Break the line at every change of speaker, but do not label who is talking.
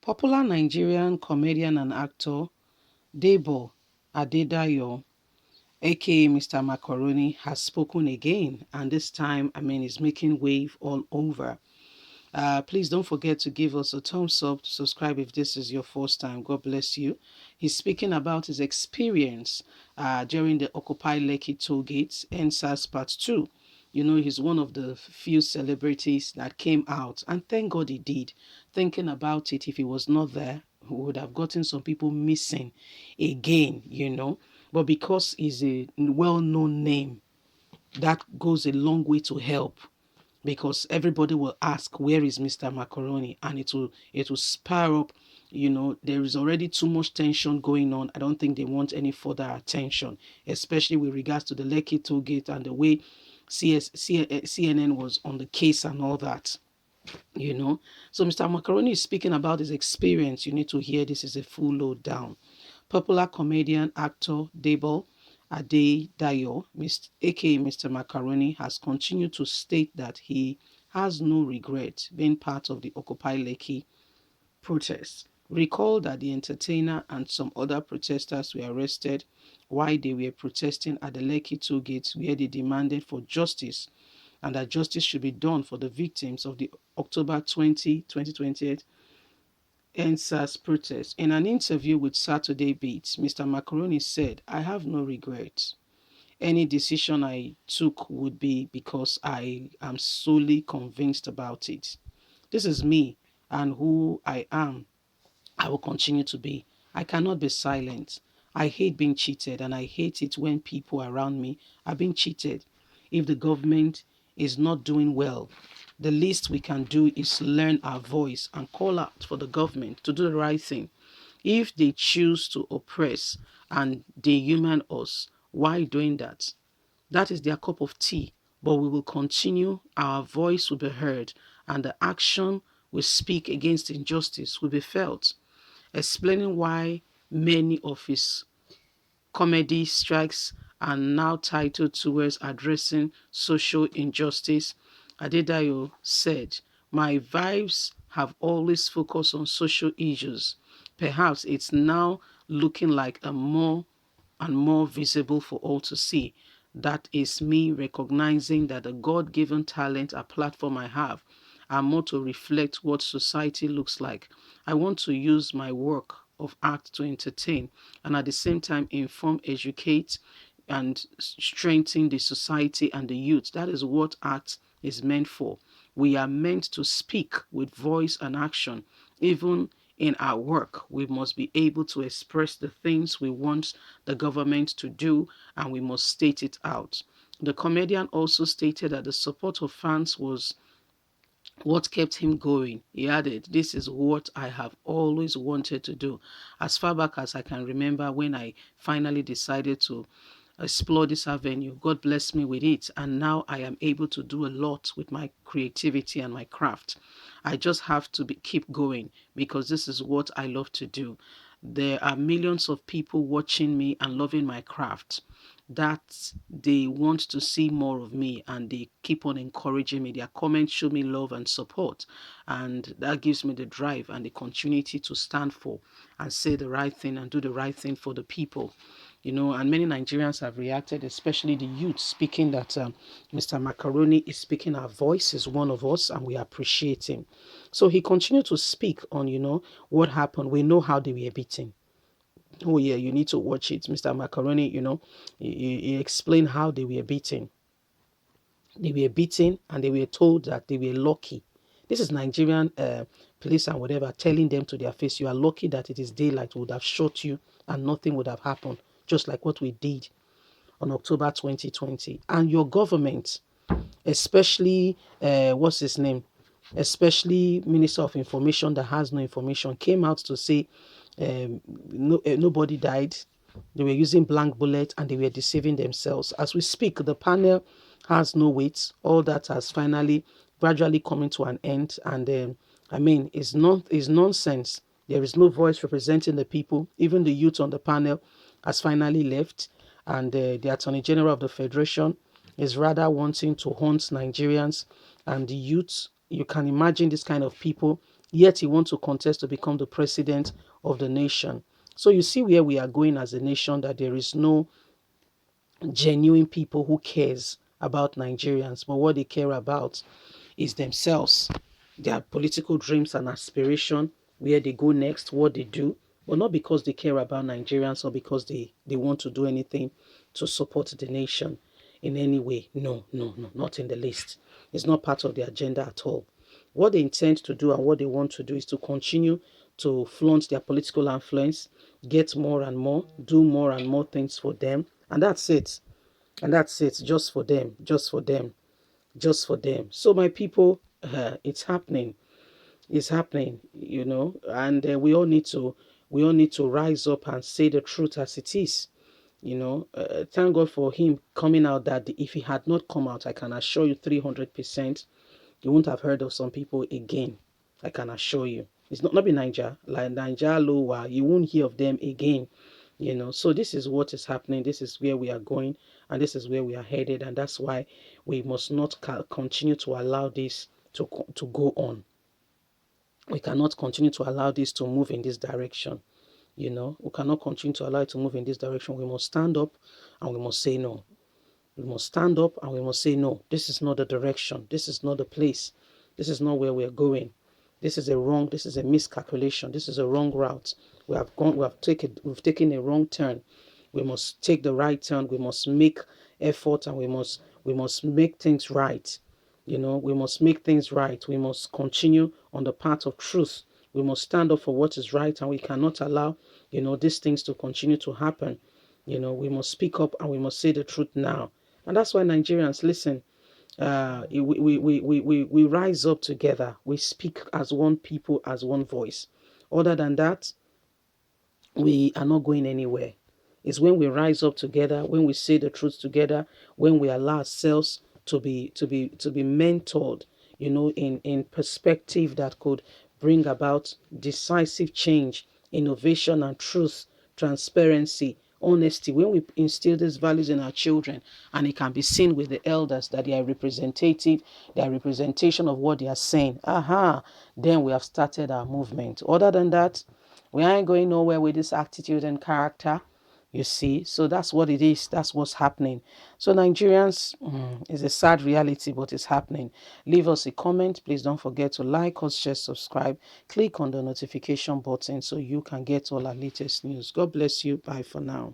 Popular Nigerian comedian and actor Debo Adedayo, aka Mr. Macaroni, has spoken again, and this time, is making wave all over. Please don't forget to give us a thumbs up, subscribe if this is your first time. God bless you. He's speaking about his experience during the Occupy Lekki toll gates, NSAS Part 2. You know, he's one of the few celebrities that came out, and thank God he did. Thinking about it, if he was not there, we would have gotten some people missing again, But because he's a well known name, that goes a long way to help, because everybody will ask, where is Mr. Macaroni? And it will spur up, there is already too much tension going on. I don't think they want any further attention, especially with regards to the Lekki toll gate and the way CNN was on the case and all that. So Mr. Macaroni is speaking about his experience. You need to hear this is a full load down. Popular comedian actor Debo Adedayo, aka Mr. Macaroni, has continued to state that he has no regret being part of the Occupy Lekki protests. Recall that the entertainer and some other protesters were arrested while they were protesting at the Lekki toll gates, where they demanded for justice and that justice should be done for the victims of the October 2020 NSAS protest. In an interview with Saturday Beats, Mr. Macaroni said, "I have no regrets. Any decision I took would be because I am solely convinced about it. This is me and who I am. I will continue to be. I cannot be silent. I hate being cheated, and I hate it when people around me are being cheated. If the government is not doing well, the least we can do is learn our voice and call out for the government to do the right thing. If they choose to oppress and dehumanize us, why doing that? That is their cup of tea, but we will continue. Our voice will be heard, and the action we speak against injustice will be felt." Explaining why many of his comedy strikes are now titled towards addressing social injustice, Adedayo said, "My vibes have always focused on social issues. Perhaps it's now looking like a more and more visible for all to see. That is me recognizing that the God-given talent and platform I have are more to reflect what society looks like. I want to use my work of art to entertain and at the same time inform, educate, and strengthen the society and the youth. That is what art is meant for. We are meant to speak with voice and action. Even in our work, we must be able to express the things we want the government to do, and we must state it out." The comedian also stated that the support of fans was what kept him going. He added, "This is what I have always wanted to do. As far back as I can remember, when I finally decided to explore this avenue, God blessed me with it, and now I am able to do a lot with my creativity and my craft. I just have to keep going because this is what I love to do. There are millions of people watching me and loving my craft, that they want to see more of me, and they keep on encouraging me. Their comments show me love and support, and that gives me the drive and the continuity to stand for and say the right thing and do the right thing for the people." And many Nigerians have reacted, especially the youth, speaking that Mr. Macaroni is speaking our voice, is one of us, and we appreciate him. So he continued to speak on, what happened. We know how they were beaten. Oh yeah, you need to watch it. Mr. Macaroni, he explained how they were beaten. They were beaten and they were told that they were lucky. This is Nigerian police and whatever telling them to their face, "You are lucky that it is daylight. We would have shot you and nothing would have happened." Just like what we did on October 2020. And your government, especially, what's his name? Especially Minister of Information that has no information, came out to say nobody died. They were using blank bullets and they were deceiving themselves. As we speak, the panel has no weight. All that has finally gradually coming to an end. And it's nonsense. There is no voice representing the people. Even the youth on the panel has finally left. And the Attorney General of the Federation is rather wanting to haunt Nigerians and the youth. You can imagine this kind of people yet he wants to contest to become the president of the nation. So you see where we are going as a nation, that there is no genuine people who cares about Nigerians, but what they care about is themselves, their political dreams and aspiration, where they go next, what they do, but not because they care about Nigerians or because they want to do anything to support the nation in any way. No, no, no, not in the least. It's not part of the agenda at all. What they intend to do and what they want to do is to continue to flaunt their political influence, get more and more, do more and more things for them, and that's it. And that's it, just for them, just for them, just for them. So, my people, it's happening. It's happening, and we all need to rise up and say the truth as it is. Thank God for him coming out. That if he had not come out, I can assure you 300%, you won't have heard of some people again. I can assure you. It's not be Niger, like Niger Lowa, you won't hear of them again. So this is what is happening. This is where we are going, and this is where we are headed, and that's why we must not continue to allow this to go on. We cannot continue to allow this to move in this direction. We cannot continue to allow it to move in this direction. We must stand up and we must say no. We must stand up and we must say, no, this is not the direction. This is not the place. This is not where we're going. This is a miscalculation. This is a wrong route. We've taken a wrong turn. We must take the right turn. We must make effort, and we must make things right. We must make things right. We must continue on the path of truth. We must stand up for what is right, and we cannot allow, these things to continue to happen. We must speak up and we must say the truth now. And that's why Nigerians, listen, we rise up together. We speak as one people, as one voice. Other than that, we are not going anywhere. It's when we rise up together, when we say the truth together, when we allow ourselves to be mentored, in perspective that could bring about decisive change, innovation and truth, transparency, honesty. When we instill these values in our children, and it can be seen with the elders that they are representative, they are representation of what they are saying. Then we have started our movement. Other than that, we ain't going nowhere with this attitude and character. You see, so that's what it is. That's what's happening. So Nigerians, it's a sad reality, but it's happening. Leave us a comment. Please don't forget to like us, share, subscribe. Click on the notification button so you can get all our latest news. God bless you. Bye for now.